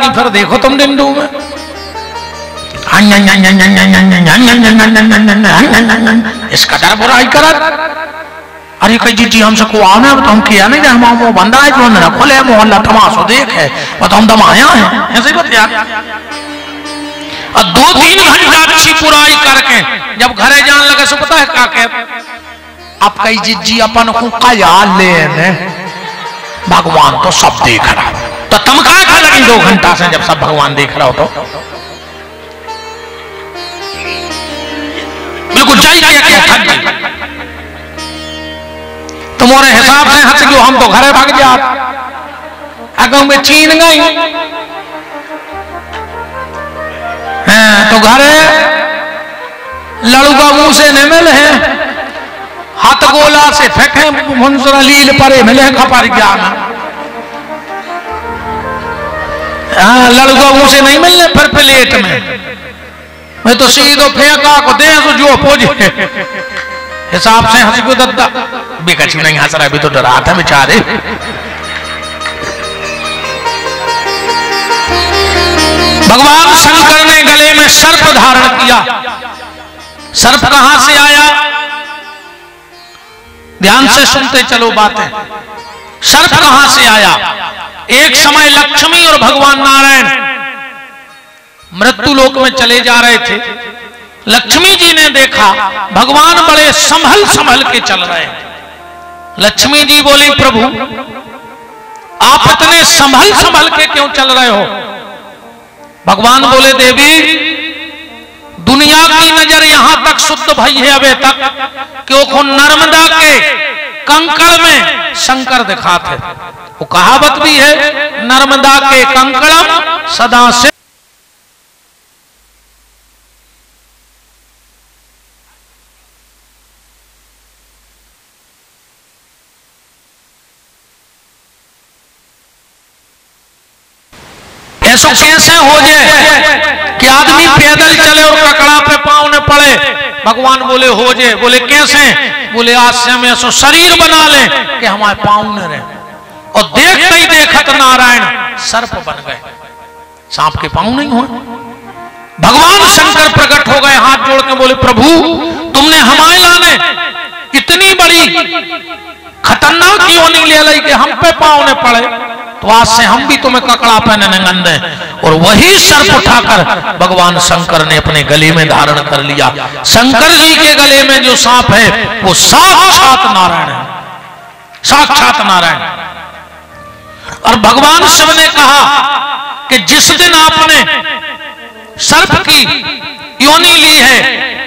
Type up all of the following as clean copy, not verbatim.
नहीं, फिर देखो तुम डिंडू में इसका डर बुराई करत। अरे कही जी हमसे को आना तो हम किया नहीं, हम वो बंदा है जो न खोले मोहल्ला तमाशो देख है, बताओ हम दमाया है, ऐसे ही बतिया। और 2-3 घंटा अच्छी बुराई करके जब घरे जान लगे सो पता है क्या कह, अब कही जी अपन को कया ले, भगवान तो सब देख रहा, तो तुम क्या लगी 2 घंटा से जब सब भगवान देख रहा हो तो बिल्कुल जाइए क्या तुम्हारे हिसाब से हंस गयो, हम तो घरे भाग जा अगर में चीन गई तो घरे लड़ूगा मुंह से नहीं मिले हैं, हाथ गोला से फेंके मुंसरा लील परे मिले खपारी ज्ञान। लड़ूगा मुंह से नहीं मिलने फिर प्लेट में मैं तो सीधो फेंका को दे जो पोजे हिसाब से हंस को दद्दा बेकछु नहीं हंस रहा, अभी तो डरा था बेचारे। भगवान शंकर ने गले में सर्प धारण किया। सर्प कहां से आया, ध्यान से सुनते चलो बातें। सर्प कहां से आया, एक समय लक्ष्मी और भगवान नारायण मृत्यु लोक में चले जा रहे थे। लक्ष्मी जी ने देखा भगवान बड़े संभल संभल के चल रहे हैं। लक्ष्मी जी बोली प्रभु आप इतने संभल संभल के क्यों चल रहे हो। भगवान बोले देवी दुनिया की नजर यहां तक शुद्ध भई है अबे तक क्यों नर्मदा के कंकड़ में शंकर दिखाते। वो कहावत भी है नर्मदा के कंकड़म सदा से ऐसा कैसे हो जाए कि आदमी पैदल चले और ककड़ा पे पांव न पड़े। भगवान बोले हो जाए, बोले कैसे, बोले आज से हम ऐसा शरीर बना ले कि हमारे पांव न रहे। और देखते ही देखत नारायण सर्प बन गए, सांप के पांव नहीं हुए। भगवान शंकर प्रकट हो गए, हाथ जोड़ के बोले प्रभु तुमने हमारे लाने इतनी बड़ी खतरनाक योनि ले ली कि हम पे पांव न पड़े, तो आज से हम भी तुम्हें ककड़ा पहनने गंदे। और वही सर्प उठाकर भगवान शंकर ने अपने गले में धारण कर लिया। शंकर जी के गले में जो सांप है वो साक्षात नारायण है, साक्षात नारायण। और भगवान शिव ने कहा कि जिस दिन आपने सर्प की योनि ली है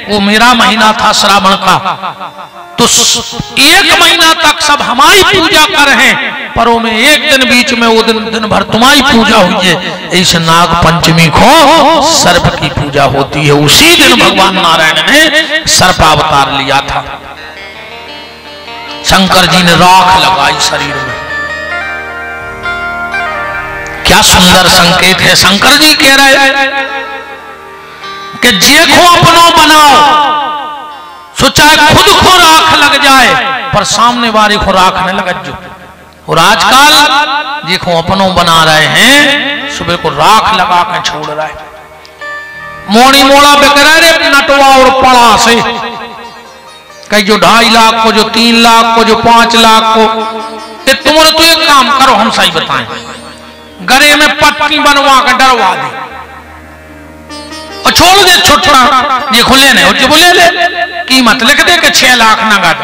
वो मेरा महीना था श्रावण का, तो 1 महीना तक सब हमारी पूजा कर रहे हैं, पर में एक दिन बीच में वो दिन भर तुम्हारी पूजा हुई है। इस नाग पंचमी को सर्प की पूजा होती है। उसी दिन भगवान नारायण ने सर्प अवतार लिया था। शंकर जी ने राख लगाई शरीर में, क्या सुंदर संकेत है। शंकर जी कह रहे हैं कि जे को अपनो बनाओ, सोचा खुद को राख लग जाए पर सामने वाले को राख न लग जो। और आजकल देखो अपनों बना रहे हैं, सुबह को राख लगा के छोड़ रहा है। मोड़ी मोड़ा बिकरा रे नटवा और पड़ा से, कहीं जो 2.5 लाख को, जो 3 लाख को, जो 5 लाख को। तुम तो एक काम करो, हम सही बताएं, गले में पट्टी बनवा के डरवा दे और छोड़ दे छोटा ये खुले ने, और जो बोले ले कीमत लिख दे के 6 लाख नगद।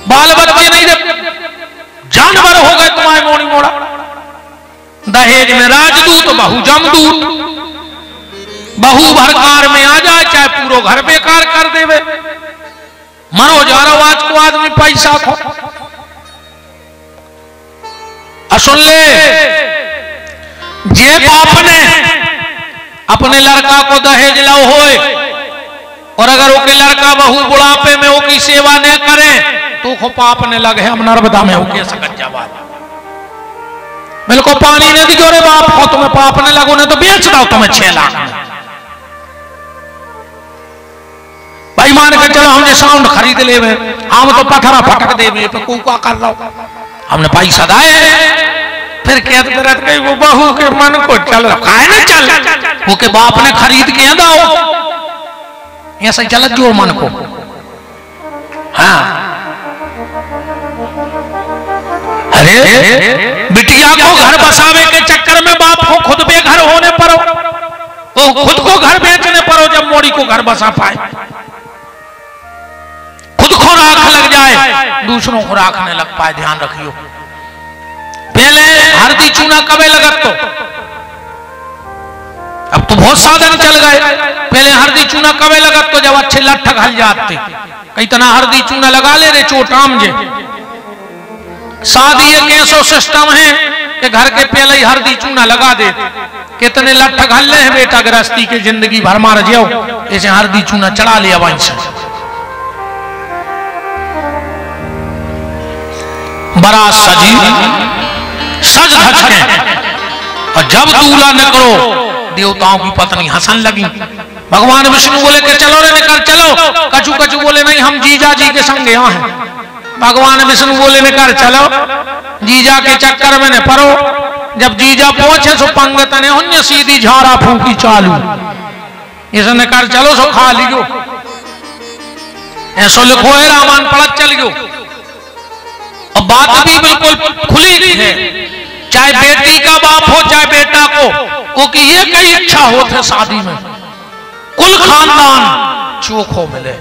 बाल बच्चे नहीं दे, जानवर हो गए तुम्हारे मोड़ी मोड़ा। दहेज में राजदूत, बहू जमदूत। बहू भरकार में आ जाए चाहे पूरा घर बेकार कर देवे। मरो जा रहा आज को आदमी पैसा खो। सुन ले, जे बाप ने अपने लड़का को दहेज लाओ होए और अगर ओके लड़का बहू बुढ़ापे में ओकी सेवा न करे तो खो पाप ने लगे। हम नर्मदा में होके सकत जावा, बिल्कुल पानी ने दियो रे बाप को, तुम्हें पाप ने लगो ने तो बेच दो तुम्हें 6 लाख। भाई मान के चलो हमने साउंड खरीद ले, हम तो पत्थरा फटक देवे पे कूका कर लो, हमने पैसा दाए, फिर फिर कहत करत कई वो बहू के मन को चल काहे ना चल, वो के बाप ने खरीद के दाओ ऐसा ही चलत जो मन को। हाँ अरे बिटिया को घर बसावे के चक्कर में बाप को खुद बेघर होने पड़ो, वो खुद को घर बेचने पड़ो जब मोड़ी को घर बसा पाए। खुद को राख लग जाए दूसरों को राखने लग पाए। ध्यान रखियो पहले हल्दी चूना कबे लगत तो, अब तो बहुत साधन चल गए। पहले हल्दी चूना कबे लगत तो जब अच्छे लट्ठ घल जाते, कई तना हल्दी चूना लगा ले रे चोटाम जे। शादी एक ऐसा सिस्टम है कि घर के पहले ही हल्दी चूना लगा दे। कितने लट्ठ घल ले हैं बेटा गृहस्थी के जिंदगी भर मार जाओ, ऐसे हल्दी चूना चढ़ा लिया वहीं से। बड़ा सजी सज धज के और जब दूल्हा निकलो देवताओं की पत्नी हंसन लगी। भगवान विष्णु बोले कि चलो रे निकल चलो। कछु कछु बोले नहीं हम जीजा जी के संग यहाँ हैं। भगवान विष्णु बोले निकल चलो, जीजा के चक्कर में न पड़ो। जब जीजा पहुंचे सो पंगत ने उन्हें सीधी झाड़ा फूंकी चालू, इसे निकल चलो सो खा लियो। ऐसो लिखो है रामायण पढ़त चल गयो। और बात भी बिल्कुल खुली है, चाहे बेटी का बाप हो चाहे बेटा को, क्योंकि ये कई इच्छा होते शादी में कुल खानदान चोखो मिले।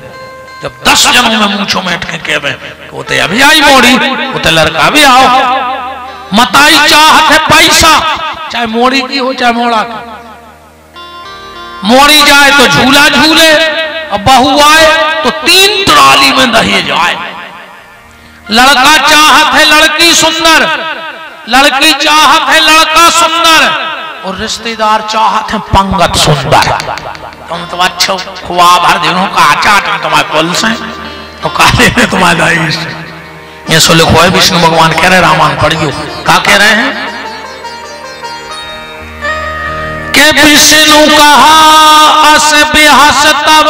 जब 10 जनों में मूछों में अटके कहवे होते अभी आई मोड़ी, होते लड़का भी आओ। मताई चाहत है पैसा, चाहे मोड़ी की हो चाहे मोड़ा की। मोड़ी जाए तो झूला झूले, और बहू आए तो 3 ट्राली में दहेज आए। लड़का चाहत है लड़की सुंदर, लड़की चाहत है लड़का सुंदर, और रिश्तेदार चाहत है पंगत सुंदर। तुम तो अच्छे खुआ भर दिनों का आचाट में तुम्हारे पुल से तो काले में तुम्हारे दाईश। ये सो लिखो है विष्णु भगवान कह रहे रामायण पढ़ियो। क्या कह रहे हैं कि विष्णु कहा अस बेहस तब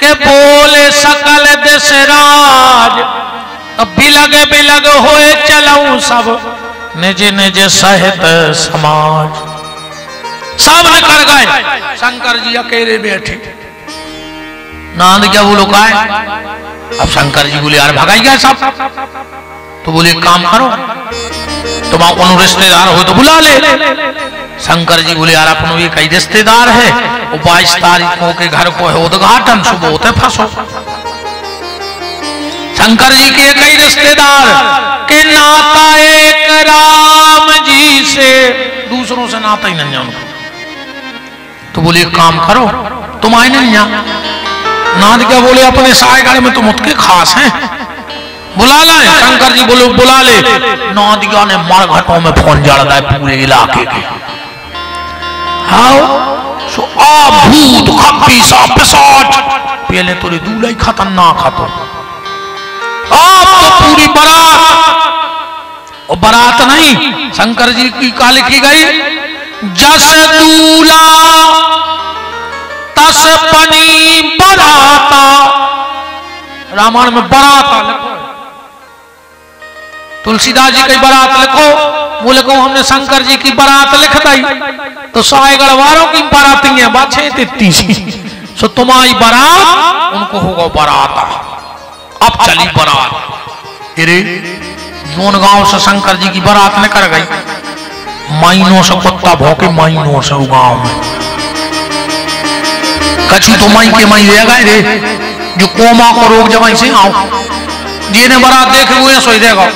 के बोले सकल दशराज। बिलग बिलग होए चलऊं सब निज निज सहित समाज। सब निकल गए, शंकर जी अकेले बैठे। नांद क्या बोलो का है? अब शंकर जी बोले यार भगाई गए सब। तो बोले काम करो, तुम अपन रिश्तेदार हो तो बुला ले। शंकर जी बोले यार अपन ये कई रिश्तेदार है, 22 तारीखों के घर को है उद्घाटन, सुबह होते फंसो। शंकर जी के कई रिश्तेदार के नाता एक राम जी से, दूसरों से नाता ही नहीं उनको। तो बोले एक काम करो तुम आए नहीं यहाँ। नाद क्या बोले अपने सायगढ़ में तुम उतके खास हैं, बुला लाए। शंकर जी बोले बुला ले। नादिया ने मरघटों में फोन जड़ दिया पूरे इलाके के। हाँ सो आ भूत खप्पी सा पिशाच, पहले तोरे दूल्हा ही खतरनाक खतो। आप तो पूरी बारात, और बारात नहीं शंकर जी की का लिखी गई जस दूल्हा तस पनी बराता। रामायण में बराता लिखो, तुलसीदास जी की बारात लिखो। वो लिखो हमने शंकर जी की बारात लिख दी तो सायगढ़ वालों की बाराती है बाछे तित्ती सी। सो तुम्हारी बारात उनको होगा बराता। अब चली बारात, अरे जोन गांव से शंकर जी की बारात निकल गई। महीनों से कुत्ता भौंके, महीनों से गांव में कछु तो मई के मई ले गए रे, जो कोमा को रोक जब से आओ जी ने बारात देखे हुए सोई देगा।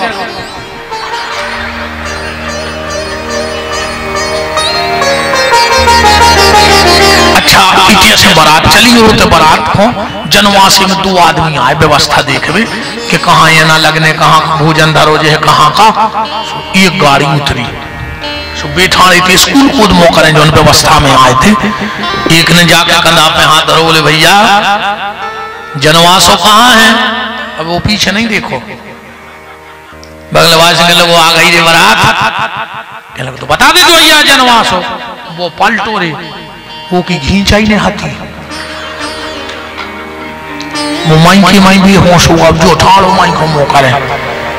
अच्छा इतिहास से बारात चली और तो बारात को जनवासी में 2 आदमी आए व्यवस्था देखवे कि कहाँ ये ना लगने, कहाँ भोजन दरोजे है कहाँ का। एक गाड़ी उतरी, बैठाड़े थे स्कूल कूद मौका जो व्यवस्था में आए थे। एक ने जाकर कंधा पे हाथ धरो, बोले भैया जनवासो कहाँ है? अब वो पीछे नहीं देखो, बगलवासी के लोग आ गई रे बारात। तो बता दे जो भैया जनवासो। वो पलटो रे, वो की घींचाई ने हाथी वो माई की माई भी होश हुआ। अब जो ठाड़ो माई को मौका रहे,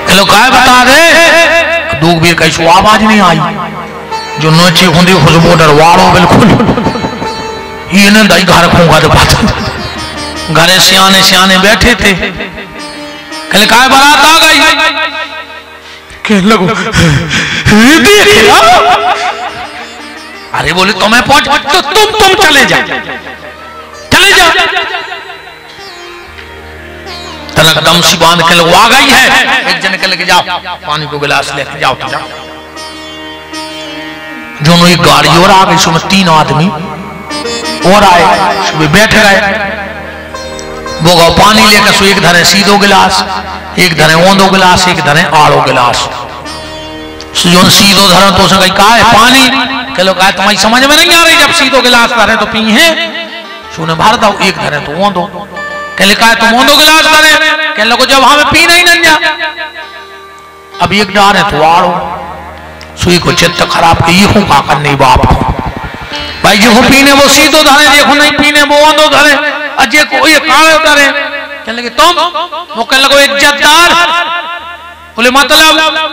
क्या बता दे दूग भी कैसो आवाज नहीं आई जो नोची होंदी खुशबू डरवाड़ो बिल्कुल ये न दाई घर खूंगा तो बात घरे सियाने सियाने बैठे थे कहले काय बारात आ गई कहने लगो अरे बोले तुम्हें पहुंच तो तुम चले जा तनक दम सी बांध के लोग आ गई है एक जन के लेके जाओ पानी को गिलास लेके जाओ तो जाओ जो एक गाड़ी और आ गई उसमें 3 आदमी और आए सुबह बैठ गए वो गाँव पानी लेकर सो एक धरे सीधो गिलास एक धरे ओंदो गिलास एक धरे आड़ो गिलास जो सीधो धरे तो उसने कहा है पानी के लोग तुम्हारी समझ में नहीं आ रही जब सीधो गिलास धरे तो पी है सुने भर दो एक धरे तो ओंदो कहले कहा तुम ओंदो गिलास धरे कहने लगो जब हमें पी नहीं नंजा अब एक डार है तो आड़ो सुई को चित्त खराब के ये हूं का करने बाप भाई जो पीने वो सीधो धरे देखो नहीं पीने वो ओंदो धरे अजय को ये काले धरे कहने लगे तुम वो कहने लगो इज्जतदार बोले मतलब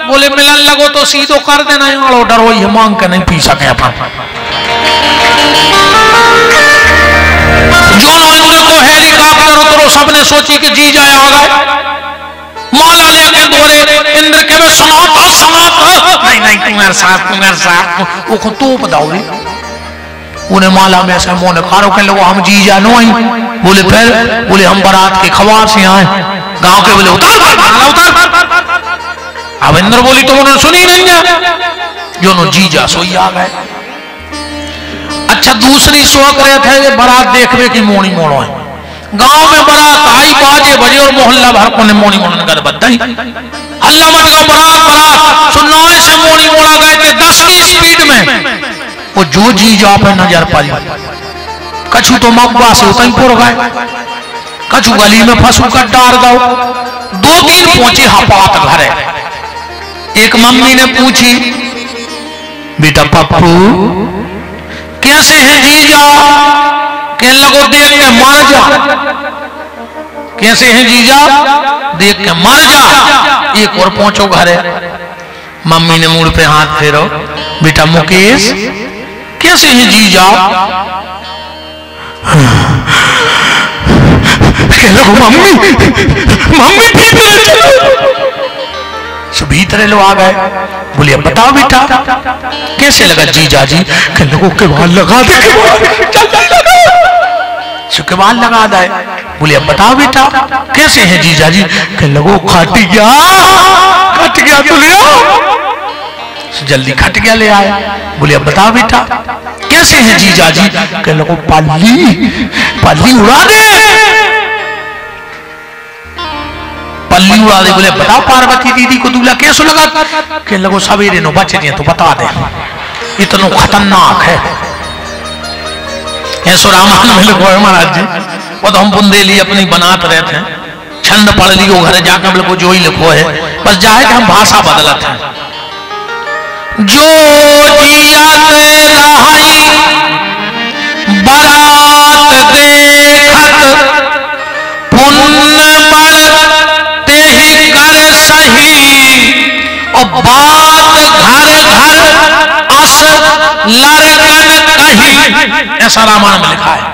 बोले मिलन लगो तो सीधो कर देना आड़ो डरो ये मांग के नहीं पी सके अपन जो इंद्र को हेलीकॉप्टर उतरो सबने सोची कि जी जाए आ गए माला लेके दौड़े इंद्र के में सुनाता नहीं तुम्हारे साथ वो को तोप दाऊरी उन्हें माला में से मोने खारो के लोगों हम जी जानो आई बोले फिर बोले हम बारात के खवार से आए गांव के बोले उतार अब इंद्र बोली तो उन्होंने सुनी नहीं जो नो जी जा सोई आ गए अच्छा दूसरी शौक रहे थे बारात देखने की मोनी मोड़ो है गांव में बारात आई 5 बजे और मोहल्ला भर को ने मोनी मोड़न कर बधाई हल्ला मच गया बारात सुनाए से मोनी मोड़ा गए थे 10 की स्पीड में वो जो जी जा पे नजर पाई कछु तो मब्बा से कहीं पुर गए कछु गली में फंसू कर डार दो 2-3 पहुंचे हपात घरे एक मम्मी ने पूछी बेटा पप्पू कैसे है जीजा कहने लगो देख के मर जा कैसे है जीजा देख के मर जा एक और पहुंचो घरे मम्मी ने मुड़ पे हाथ फेरो बेटा मुकेश कैसे है जीजा कहने लगो मम्मी भीतर लोग आ गए बोले अब बताओ बेटा कैसे लगा जीजा जी कहने लगो के बाल लगा दे के बाल लगा दे बोले अब बताओ बेटा कैसे है जीजा जी कहने लगो खट गया तो ले आओ जल्दी खट गया ले आए बोले अब बताओ बेटा कैसे है जीजा जी कहने लगो पल्ली उड़ा दे पल्ली उड़ा दे बोले बताओ पार्वती दीदी को दूल्हा कैसे लगा कहने लगो सवेरे नो बचे दिए तो बता दे इतना खतरनाक है ऐसो रामायण में लिखो है महाराज जी वो तो हम बुंदेली अपनी बनाते रहते हैं छंद पढ़ लियो घर जाकर हम लोग जो ही लिखो है बस जाए कि हम भाषा बदलते हैं जो जियत रहाई बारात देखत पुण्य बढ़ते ही कर सही और बात घर घर अस लड़कन कही ऐसा रामायण में लिखा है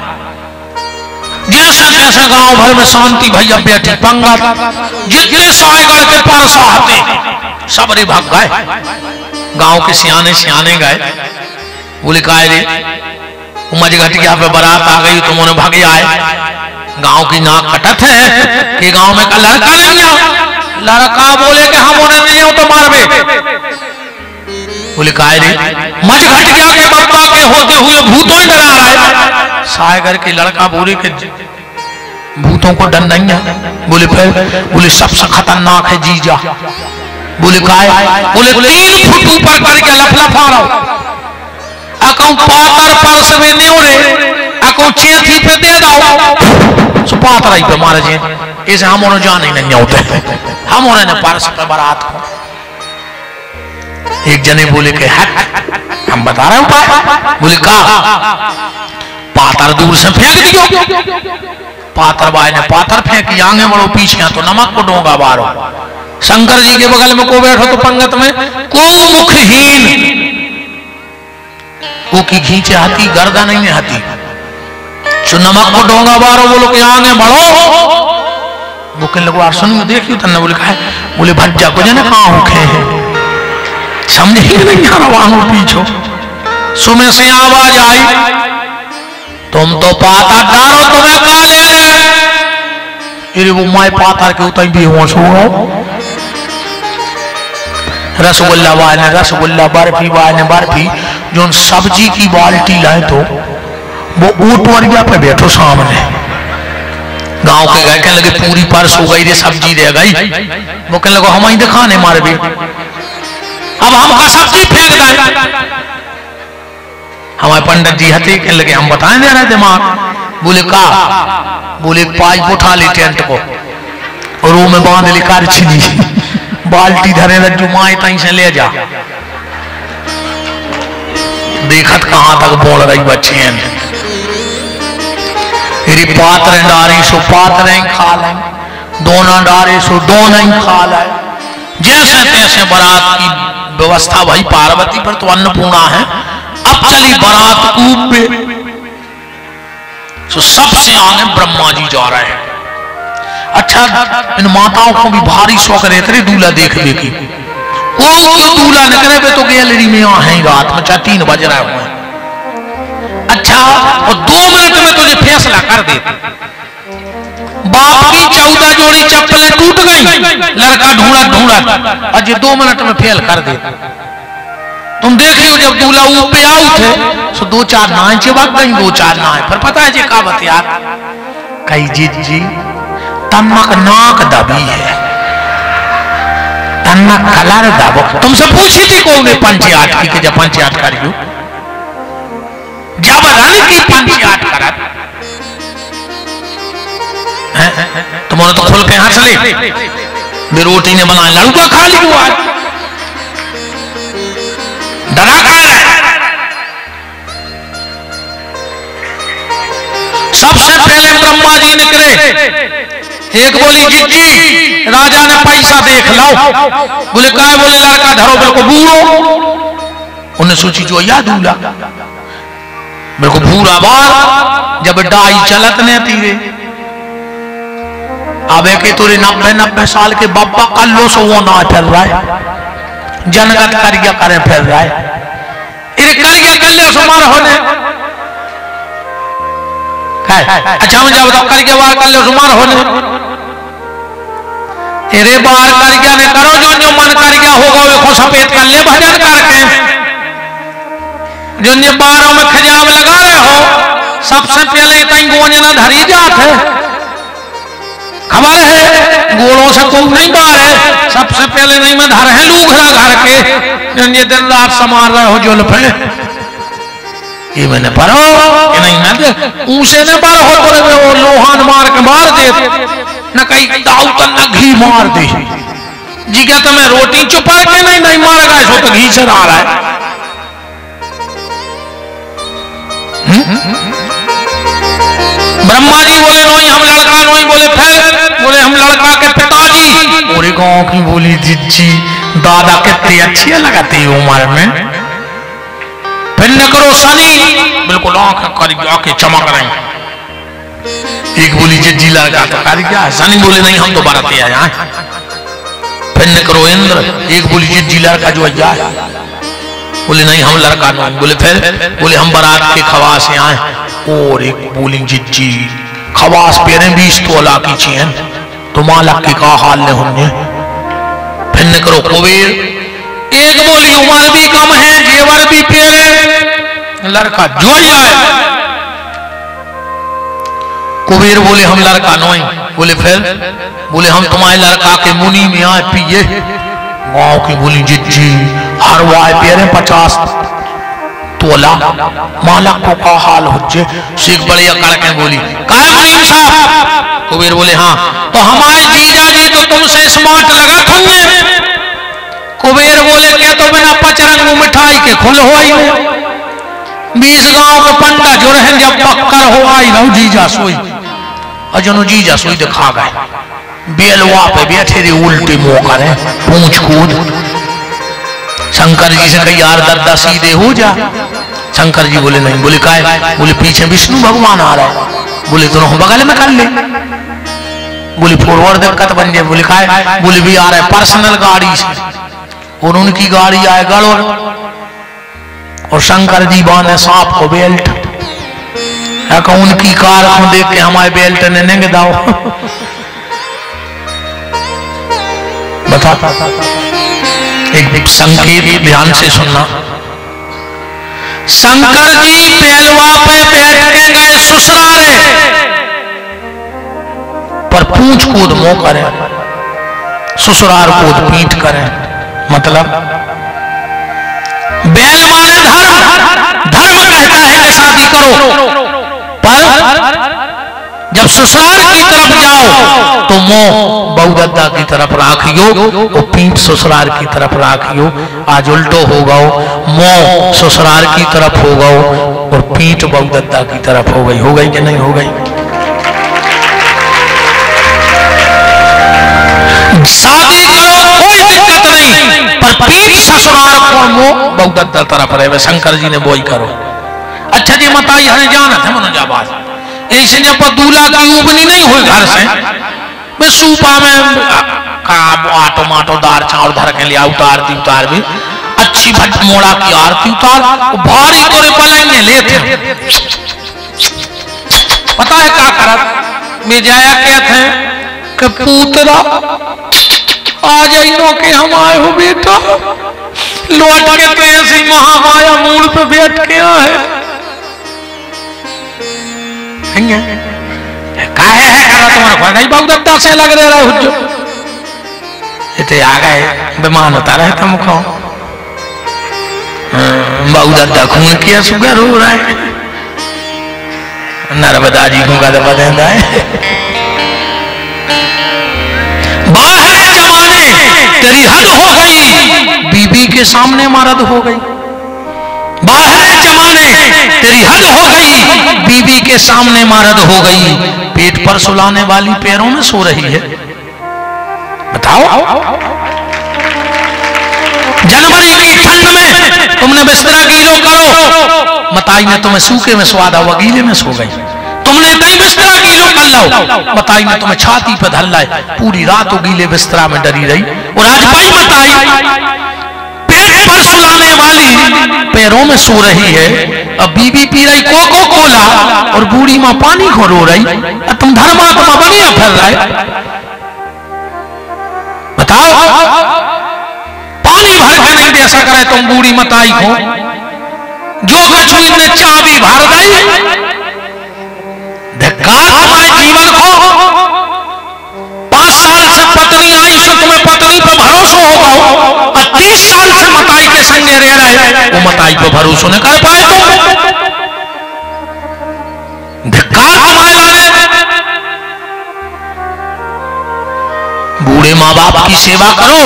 जैसे जैसे गांव भर में शांति भैया बैठी पंगत जितने सायगढ़ के पास आते सबरे भाग गए गांव के सियाने गए बोले काय रे उमज घटिया पे बारात आ गई तुम उन्हें भागे आए गांव की नाक कटत है कि गांव में का लड़का नहीं है लड़का बोले कि हम उन्हें नहीं हो तो मारबे बोले काय रे मज घटिया के बाबा के होते हुए भूतों ही डरा रहा है सायगर के लड़का बोले कि भूतों को डर नहीं है बोले फिर बोले सबसे खतरनाक है जीजा बोले काय बोले 3 फुट ऊपर करके लफलफा रहा अकाउ पातर परस में न्योरे अकाउ चेथी पे दे दो सो पातर ही पे मारे जे इसे हम उन्हें जाने नहीं होते हम उन्हें परस पे बारात को एक जने बोले के हट हम बता रहे उपाय बोले का पातर दूर से फेंक दियो पातर बाय ने पातर फेंकी आगे बढ़ो पीछे तो नमक को डोंगा बारो शंकर जी के बगल में को बैठो तो पंगत में को मुखहीन, वो की खींचे हाथी गर्दा नहीं हाथी, जो नमक को डोंगा बारो बोलो कि आगे बढ़ो, वो कहने लगो सुन में देखियो तन्ने बोले कहा बोले भज्जा को जाने कहाँ होखे हैं, समझे नहीं यार वहां पीछो। सुमे से आवाज आई तुम तो पाता डारो तुम्हें कहा ले रहे, अरे वो माए पाता के उतर भी होश हो, रसगुल्ला वाले ने रसगुल्ला, बर्फी वाले ने बर्फी, जो सब्जी की बाल्टी लाए तो वो ऊंट वरिया पे बैठो सामने, गांव के गए कहने लगे पूरी परस हो गई रे सब्जी रह गई, वो कहने लगे हम ही दिखाने मारे भी, अब हम सब्जी फेंक दें। हमारे पंडित जी हथे कहने लगे हम बताएं दे रहे दिमाग, बोले का, बोले पाइप उठा ली टेंट को और वो में बांध ली कारछी, बाल्टी धरे रज्जू माए तई से ले जा, देखत कहां तक बोल रही बच्ची है, पात्र डारी सो पात्र खा लें, दोना डारे सो दोना ही खा लें, जैसे तैसे बारात की व्यवस्था भाई पार्वती पर तो अन्नपूर्णा है, अब चली बारात कूप पे, तो सबसे आगे ब्रह्मा जी जा रहे हैं। अच्छा इन माताओं को भी भारी शौक रहते थे दूल्हा देखने की, वो क्यों दूल्हा निकले पे तो गैलरी में यहाँ है रात में 3 बज रहे हुए। अच्छा और 2 मिनट में तुझे फैसला कर देते, बाप की 14 जोड़ी चप्पलें टूट गई, लड़का ढूंढा ढूंढा और ये 2 मिनट में फेल कर देते। तुम देखियो जब दूल्हा ऊपर आओ थे तो 2-4 नाएं चिपक गई, 2-4 नाएं, फिर पता है जी का बात यार, कही जी तमक नाक दबी है, तमक कलर दबो, तुमसे पूछी थी कौन पंचायत की कि जब पंचायत करियो जबरन की पंचायत करा, तुम्हारे तो खुल के हंस ले, भी रोटी ने बनाया लड़का खा ली, आज डरा खा रहा है। सबसे पहले ब्रह्मा जी निकले, एक बोली जिज्जी राजा ने पैसा देख लो, बोले क्या, बोले लड़का धरो मेरे को बूढ़ो, उन्हें सोची जो या दूल्हा मेरे को भूरा बार, जब डाई चलत ने तीरे अब के तुरे 90 साल के बाबा कल्लो सो वो ना फिर रहा है, जनगत करिया करे फिर रहा है, इरे करिया कल्ले सुमार होने, अच्छा मुझे बताओ करिया बार कल्ले सुमार होने, इरे बार करिया ने करो जो मन करिया होगा वो सफेद कर ले भजन करके, जो ने बारों में खजाब लगा रहे हो, सबसे पहले कहीं गोंजना धरी जात है, खबर है गोलों से कोई नहीं बार है, सबसे पहले नहीं में धर है लूघरा घर के, जो ये दिन रात समार रहे हो जुल्फ है, ये मैंने पढ़ो कि नहीं मैं ऊसे ने बार हो तो वो लोहान मार के मार दे, न कहीं दाऊद न घी मार दे, जी क्या तुम्हें रोटी चुपा के नहीं मार गए सो तो घी से आ रहा है। ब्रह्मा जी बोले नहीं हम लड़का नहीं, बोले फिर बोले हम लड़का के पिताजी, पूरे गांव की बोली जिज्जी दादा कितनी अच्छी लगाती है उम्र में, फिर न करो सनी बिल्कुल आंख करके चमक रही, एक बोली जिज्जी लड़का तो कर गया, सनी बोले नहीं हम तो बाराती आए हैं, फिर न करो इंद्र, एक बोली जिज्जी लड़का जो आया, बोले नहीं हम लड़का नहीं, बोले फिर बोले हम बारात के खवास से आए, और एक बोली जिज्जी खवास पेरे 20 तोला की चेन, तो मालक के का हाल ने होंगे, फिर न करो कुबेर, एक बोली उम्र भी कम है जेवर भी पेरे, लड़का जो आए, कुबेर बोले हम लड़का नहीं, बोले फिर बोले हम तुम्हारे लड़का के मुनि में आए पिए, गाँव की बोली जिज्जी हर वाय पेरे 50 तोला, मालक को का हाल हो शेख बड़े करके बोली काहे मुनीम साहब, कुबेर बोले हाँ तो हमारे जीजा जी तो तुमसे स्मार्ट लगा होंगे, कुबेर बोले क्या तो बिना पचरंग मिठाई के खुल हो आई, 20 गांव के पंडा जो रहे जब पक्कर हो आई रहो जीजा सोई, और जनो जीजा सोई दिखा गए, बेलवा पे बैठे रे उल्टी मुंह करे पूंछ कूद। शंकर जी से कही यार दर्दा सीधे हो जा। शंकर जी बोले नहीं। बोले काय? बोले पीछे विष्णु भगवान आ रहा है। बोले दोनों बगल में कर ले। बोले फॉरवर्ड दिक्कत बन जाए। बोले काय? बोले भी आ रहा है पर्सनल गाड़ी से और उनकी गाड़ी आए गड़ोड़ और शंकर जी बांधे सांप को बेल्ट। उनकी कार को देख के हमारे बेल्ट ने नहीं दाओ। बता एक संकेत ध्यान से सुनना। शंकर जी पहलवा पे बैठ के गए ससुरारे पर पूंछ कूद मुंह करे, ससुरार कूद पीठ करे। मतलब बैल माने धर्म, धर्म कहता है कि शादी करो, पर जब ससुराल की तरफ जाओ तो मुंह बहुदत्ता की तरफ राखियो और पीठ ससुराल की तरफ राखियो। आज उल्टो हो गओ, मुंह ससुराल की तरफ हो गओ और पीठ बहुदत्ता की तरफ हो गई। हो गई कि नहीं हो गई? शादी करो कोई दिक्कत नहीं, पर पीठ ससुराल और मुंह बहुदत्ता तरफ रहे। शंकर जी ने वही करो। अच्छा जी मताई हने जानत है मनो जाबाज ऐसे जब दूल्हा की उबनी नहीं हुई घर से मैं सूपा में आटो माटो दार चावल धर के लिया उतार भी अच्छी भट मोड़ा की आरती उतार भारी तोरे पलेंगे लेते पता है क्या करत में जाया कहते हैं कि पूतरा आ जाइनो के हम आए हो बेटा लौट के तो ऐसी महामाया मूल पे बैठ के आए काहे है करा तुम्हारा नहीं बहुदत्ता से लग रहा है हुज्जो इते आ गए बेमान होता रहे तुम को बहुदत्ता खून किया सुगर हो रहा है नर्मदा जी को का दबा देता है। बाहर जमाने तेरी हद हो गई बीबी के सामने मर्द हो गई। बाहर जमाने तेरी हद हो गई बीबी के सामने मर्द हो गई। पेट पर सुलाने वाली पैरों में सो रही है। बताओ जनवरी की ठंड में तुमने बिस्तरा गीलो करो मताई ने तुम्हें सूखे में स्वादा हुआ गीले में सो गई। तुमने नहीं बिस्तरा गीलो कर लो मताई ने तुम्हें छाती पे धर लाए पूरी रात वो गीले बिस्तरा में डरी रही। और आज भाई मताई पेट पर सुलाने वाली पैरों में सो रही है। अब बीबी पी रही कोको कोला और बूढ़ी मां पानी को रो रही। तुम धर्मात्मा बनिया फिर रहे। बताओ पानी भर के नहीं दे सक रहे तुम बूढ़ी मताई को जो कछु इतने चाबी भर गई। धिक्कार तुम्हारे जीवन को 5 साल से पत्नी आई सो तुम्हें पत्नी पर भरोसा होगा और 30 साल से मताई के संगे रह रहे वो मताई पर भरोसा नहीं कर पाए तुम। धिक्कार तुम्हारे लाने। बूढ़े माँ बाप की सेवा करो।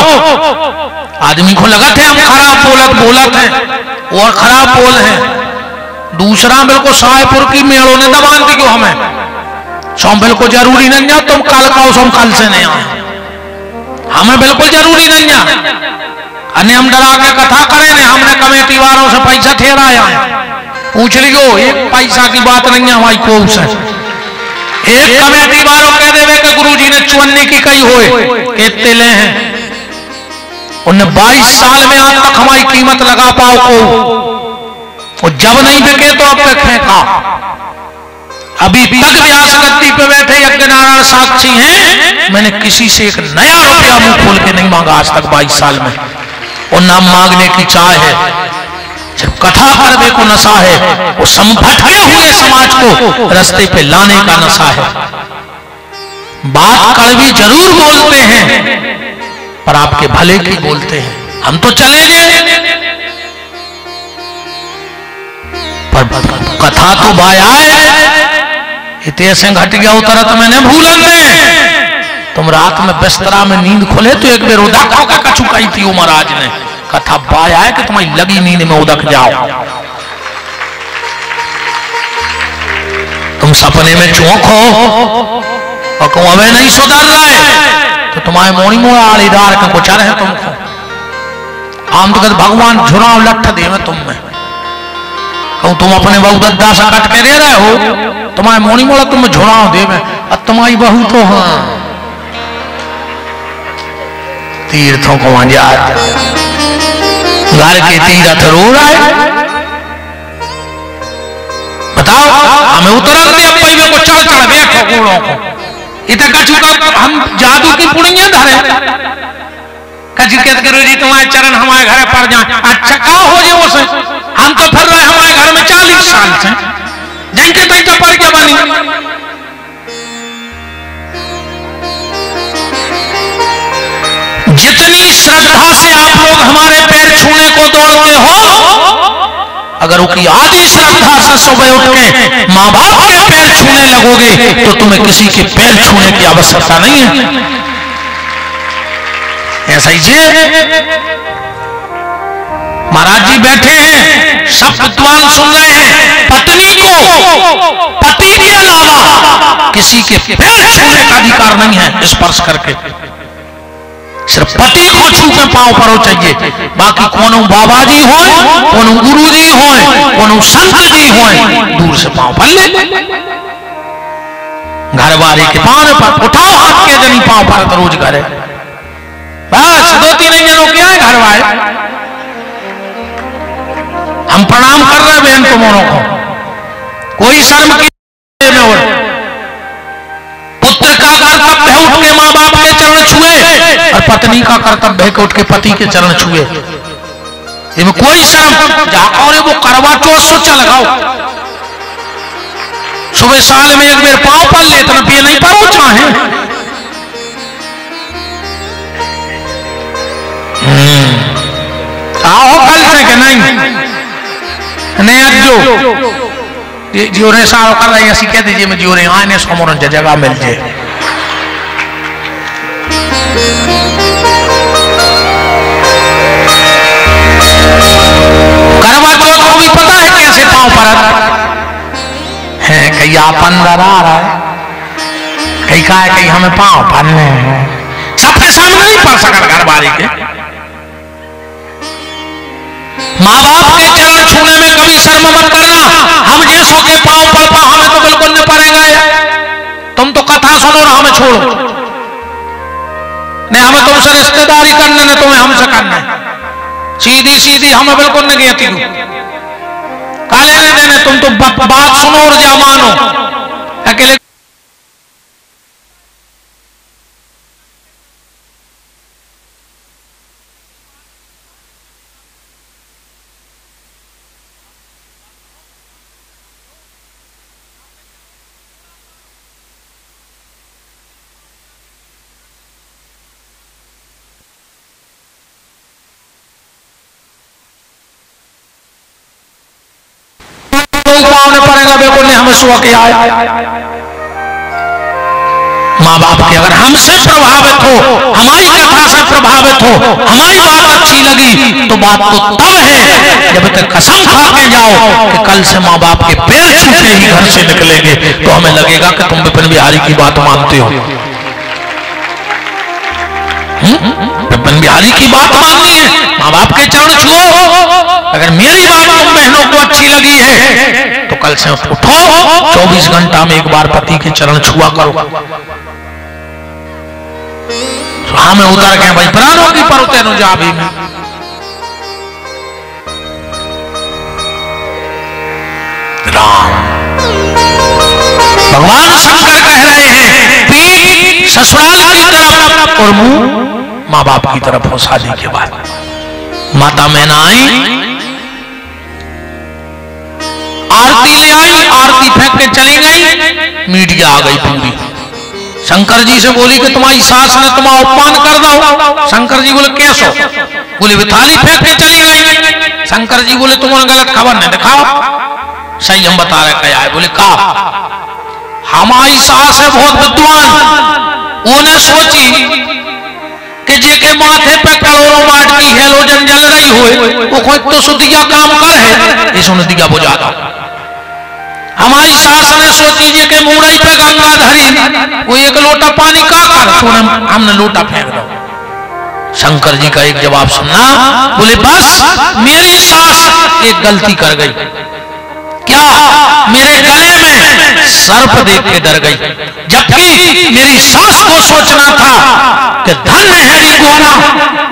आदमी को लगा थे हम खराब बोलत हैं और खराब बोल हैं। दूसरा बिल्कुल साहेपुर की मेड़ों ने दबान दी क्यों हमें सोम बिल्कुल जरूरी नहीं है तुम कल का सोम कल से नहीं आए हमें बिल्कुल जरूरी नहीं है। अन्य हम डरा के कथा करें ने हमने कमेटी वालों से पैसा ठहराया है पूछ लियो एक पैसा की बात नहीं है हमारी को से। एक कमेटी वालों कह देवे कि गुरुजी ने चुन्नी की कही होए कितने ले हैं उन्हें 22 साल में आज तक हमारी कीमत लगा पाओ को और जब नहीं बिके तो अब तक फेंका। अभी तक व्यास गद्दी पे बैठे यज्ञ नारायण साक्षी हैं मैंने किसी से एक नया रुपया मुंह खोल के नहीं मांगा आज तक 22 साल में। और नाम मांगने की चाह है जब कथा करने को नशा है वो भटके हुए समाज को रास्ते पे लाने का नशा है। बात कड़वी जरूर बोलते हैं पर आपके भले की बोलते हैं। हम तो चले गए पर कथा तो भाया है इतने से घट गया उतरा तो मैंने भूलन में। तुम रात में बिस्तरा में नींद खोले तो एक बेर उदक होकर कछु कही थी वो महाराज ने कथा पाया है कि तुम्हारी लगी नींद में उदक जाओ। तुम सपने में चौंक हो और कहूँ हमें नहीं सुधर रहे तो तुम्हारे मोनी मोड़ा आड़ीदार के कुछ रहे तुमको। आम तो कहते भगवान झुराव लठ दे में तुम में। कहूँ तुम अपने बहू दद्दा से कट के दे रहे हो, तुम्हारे मोनी मोड़ा तुम झुराव दे में। अब तुम्हारी बहू तो हाँ तीर्थों को वहां जा घर के तीर्थ रो रहा है। बताओ हमें उतरन दे अपने में को चढ़ चढ़ देखो घोड़ों को इतना कछु का हम जादू की पुड़िया धरे कछु कहते करो जी तुम्हारे चरण हमारे घर पर जाए। अच्छा का हो जे उसे हम तो फिर रहे हमारे घर में 40 साल से जिनके तक पर क्या बनी। जितनी श्रद्धा से आप लोग हमारे पैर छूने को दौड़ते हो, अगर उसकी आधी श्रद्धा से सुबह उठ के माँ बाप के पैर छूने लगोगे तो तुम्हें किसी के पैर छूने की आवश्यकता नहीं है। ऐसा ही महाराज जी बैठे हैं, सब विद्वान सुन रहे हैं। पत्नी को पति के अलावा किसी के पैर छूने का अधिकार नहीं है स्पर्श करके। सिर्फ पति को छू के पांव परो चाहिए। बाकी कोनो बाबा जी हो, कोनो गुरु जी हो, कोनो संत जी हो, दूर से पांव पर ले। घर वाले के पांव पर उठाओ हाथ के जनी पांव पर तो रोज करे बस 2-3 जनों क्या है घर वाले। हम प्रणाम कर रहे बहन तुम्हारों को, कोई शर्म की में हो। पुत्र का कर्तव्य है उठ के माँ बाप के चरण छुए और पत्नी का कर्तव्य है कि उठ के पति के चरण छुए। इनमें कोई शर्म जाओ और वो करवा चौथ सोचा लगाओ। सुबह साल में एक बार पांव पर ले इतना पिए नहीं पाओ चाहे। आओ कल से के नहीं जो जियो ने सारो कर रही ऐसी कह दीजिए मैं जियो ने आने सोमोरन जगह मिल जाए। करवा चौथ को भी पता है कैसे पांव पर है। कहीं आप अंदर आ रहा है, कहीं कहा है कहीं हमें पांव भरने हैं। सबके सामने नहीं पढ़ सका घर वाले के। माँ बाप के चरण छूने में कभी शर्म मत करना। हम जैसों के पांव पर हमें तो बिल्कुल नहीं पड़ेगा। तुम तो कथा सुनो और हमें छोड़ो। नहीं हमें तुमसे रिश्तेदारी करने न तुम्हें हमसे करना सीधी सीधी हमें बिल्कुल नहीं कहती काले नहीं देने। तुम तो बात सुनो और जा मानो अकेले। पड़ेगा बिल्कुल नहीं हमें सुआ के आए। माँ बाप के अगर हमसे प्रभावित हो, हमारी कथा से प्रभावित हो, हमारी बात अच्छी लगी तो बात तो तब है जब तक कसम खा के जाओ कि कल से माँ बाप के पैर छू के ही घर से निकलेंगे तो हमें लगेगा कि तुम विपिन बिहारी की बात मानते हो। विपिन बिहारी की बात माननी है, माँ बाप के चरण छुओ। अगर मेरी बात तुम बहनों को अच्छी लगी है तो कल से उठो 24 घंटा में एक बार पति के चरण छुआ करो। तो हमें उतर के भाई प्राणों की पर उतरो जा भी में राम। भगवान शंकर कह रहे हैं पीठ ससुराल की तरफ और मुंह माँ बाप की तरफ हो शादी के बाद। माता मैना आई, आरती ले आई, आरती फेंक के चली गई, मीडिया आ गई पूरी। शंकर जी से बोली कि तुम्हारी सास ने तुम्हारा अपमान कर दो। शंकर जी बोले कैसो? बोले वे थाली फेंक के चली गई। शंकर जी बोले तुम्हारा गलत खबर नहीं दिखाओ। सही हम बता रहे क्या है। बोले कहा हमारी सास है बहुत विद्वान, उन्हें सोची कि जेके माथे पे करोड़ों वाट की हेलोजन जल रही हो वो कोई तो सुदिया काम कर है, इसने दिया बुझा दो। हमारी सास ने सोची जे के मुड़ई पे गंगा धरी, वो एक लोटा पानी का कर, हमने लोटा फेंक दो। शंकर जी का एक जवाब सुनना, बोले बस मेरी सास एक गलती कर गई, क्या? मेरे गले में सर्प देख के डर गई, जबकि मेरी सास को सोचना था कि धन्य है रिगोना,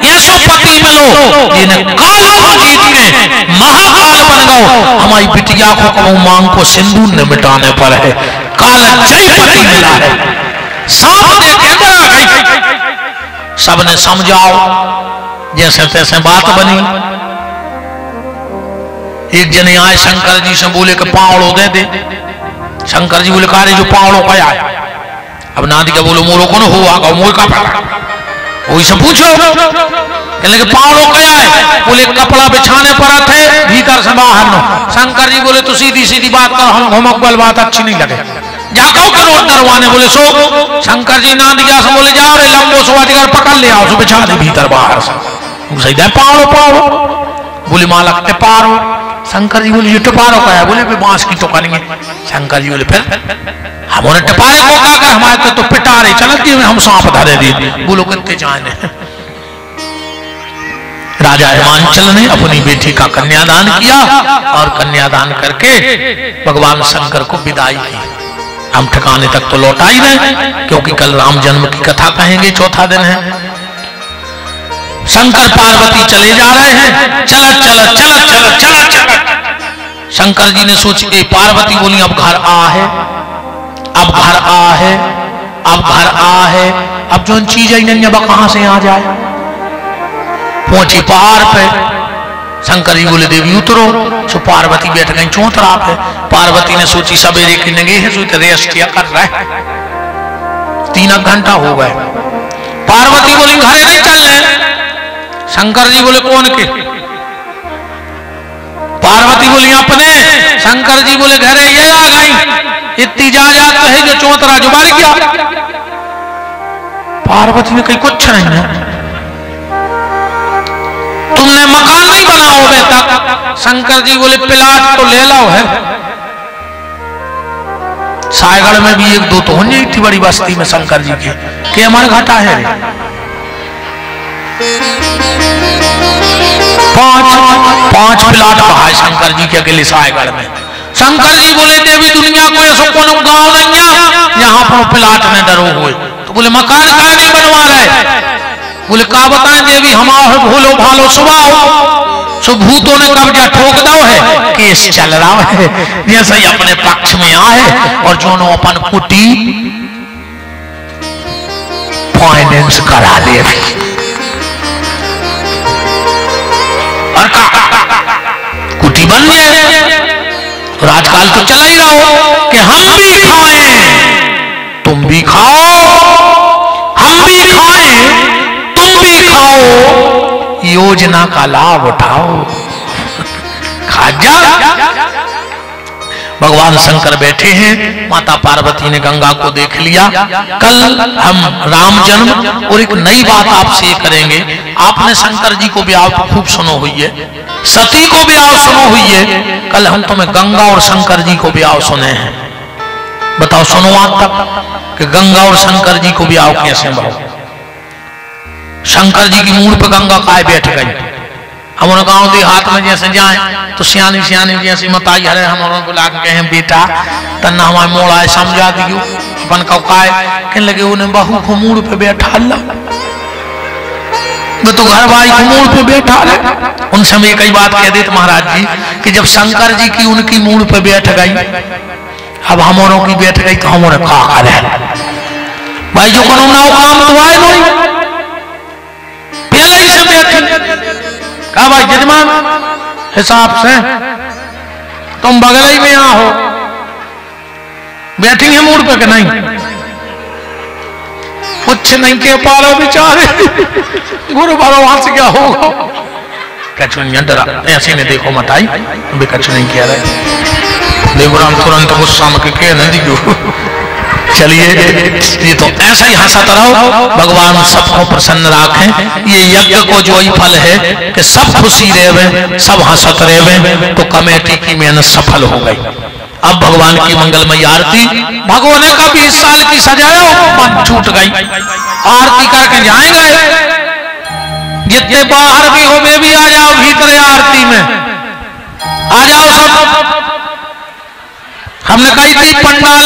ऐसो पति मिलो जिन्हें काल को जीत के महाकाल बन गो। हमारी बिटिया को कहूं मांग को सिंदूर ने मिटाने पर है, काल जय पति मिला है। सांप देख के डरा गई। सबने समझाओ, जैसे तैसे बात बनी। एक जने आए शंकर जी से, बोले कि पावड़ो दे दे। शंकर जी बोले कारे जो पावड़ो कया है? अब नादी का बोलो मोरो को न हुआ मोर का पड़ा, वही से पूछो। कहने के पावड़ो कया है? बोले कपड़ा बिछाने पर थे भीतर से बाहर नो। शंकर जी बोले तो सीधी सीधी बात करो, हम घुमक वाली बात अच्छी नहीं लगे, जाको करो डरवाने। बोले सो। शंकर जी नादिया से बोले जाओ रे लंबो सो अधिकार पकड़ ले आओ, सो बिछा दे भीतर बाहर से। सही है पावड़ो पावड़ो। बोले मालक के पारो। शंकर जी बोले ये टपारो का है? बोले बांस की तो करेंगे। शंकर जी बोले फिर हमने टपारे को कहा कर, हमारे तो पिटारे चलती है, हम सांप धरे दिए। बोलो कितने जाने। राजा हिमांचल ने अपनी बेटी का कन्यादान किया और कन्यादान करके भगवान शंकर को विदाई की। हम ठिकाने तक तो लौटा ही नहीं, क्योंकि कल राम जन्म की कथा कहेंगे, चौथा दिन है। शंकर पार्वती चले जा रहे हैं, चलत चलत चलत चलत चलत चलत। शंकर जी ने सोची, पार्वती बोली अब घर आ है, अब घर आ है, अब घर आ है, अब जो चीज है नहीं अब कहां से आ जाए। पहुंची पहाड़ पे। शंकर जी बोले देवी उतरो। सो पार्वती बैठ गई चौतरा पे। पार्वती ने सोची सवेरे की नंगे है, सो रेस्ट कर रहा है, 3 घंटा हो गए। पार्वती बोली घरे नहीं चल रहे। शंकर जी बोले कौन के? पार्वती बोली अपने। शंकर जी बोले घरे ये आ गई, इतनी जायदाद तो है जो चौतरा जो मर गया। पार्वती ने कही कुछ नहीं है, तुमने मकान नहीं बनाओ बेटा। शंकर जी बोले प्लाट तो ले लो है, सायगढ़ में भी 1-2 तो होनी थी बड़ी बस्ती में शंकर जी के हमारे घाटा है। 5 प्लाट कहा है शंकर जी के अकेले सायगढ़ में। शंकर जी बोले देवी दुनिया को ऐसा कोनो गांव नहीं है यहाँ पर प्लाट में डरो हुए। तो बोले मकान का नहीं बनवा रहे? बोले का बताएं देवी, हमारे भोलो भालो सुबह सो भूतों ने कब्जा ठोक दो है, केस चल रहा है, जैसे ही अपने पक्ष में आए और जो अपन कुटी फाइनेंस करा ले और कुटी बन गए। और आजकल तो चला ही रहो कि हम भी खाएं तुम भी खाओ, हम भी खाएं तुम भी खाओ, योजना का लाभ उठाओ। खा जा। भगवान शंकर बैठे हैं, माता पार्वती ने गंगा को देख लिया। कल हम राम जन्म और एक नई बात आपसे करेंगे। आपने शंकर जी को ब्याह खूब सुनो हुई है, सती को ब्याह सुनो हुई है। कल हम तुम्हें गंगा और शंकर जी को ब्याह सुने हैं। बताओ सुनो आज तक कि गंगा और शंकर जी को ब्याह कैसे भाव। शंकर जी की मूड पे गंगा काय बैठ गई। हम गांव देहात में जैसे जाए तो सियानी सियानी जैसी मताई हरे हम बुला के कहे बेटा तन्ना हमारे मोड़ा समझा दियो अपन का काय कहने लगे उन्हें बहू को मूड पे बैठा ला, तो घर भाई को मूड पे बैठा रहे। उन समय कई बात कह देते महाराज जी कि जब शंकर जी की उनकी मूड पे बैठ गई, अब हमारों की बैठ गई तो हमारे का करे भाई जो करो ना काम तो आए नहीं पहले ही से बैठे कहा भाई जजमान हिसाब से तुम बगल ही में यहाँ हो, बैठेंगे मूड पे कि नहीं? कुछ नहीं कह पा रहे बेचारे गुरु बारो वहां से क्या होगा। कछु नहीं डरा ऐसे में देखो मत आई भी कछु नहीं कह रहे। देखो राम तुरंत गुस्सा में कह नहीं दियो। चलिए ये तो ऐसा ही हंसता रहो, भगवान सबको प्रसन्न रखें। ये यज्ञ को जो ही फल है कि सब खुशी रहे, सब हंसत रहे, तो कमेटी की मेहनत सफल हो गई। अब भगवान की मंगलमय आरती। भगवान ने कहा 20 साल की सजाया मन छूट गई, आरती करके जाएंगे, जितने बाहर भी हो वे भी आ जाओ भीतर आरती में, आ जाओ सब। हमने कही थी पंडाल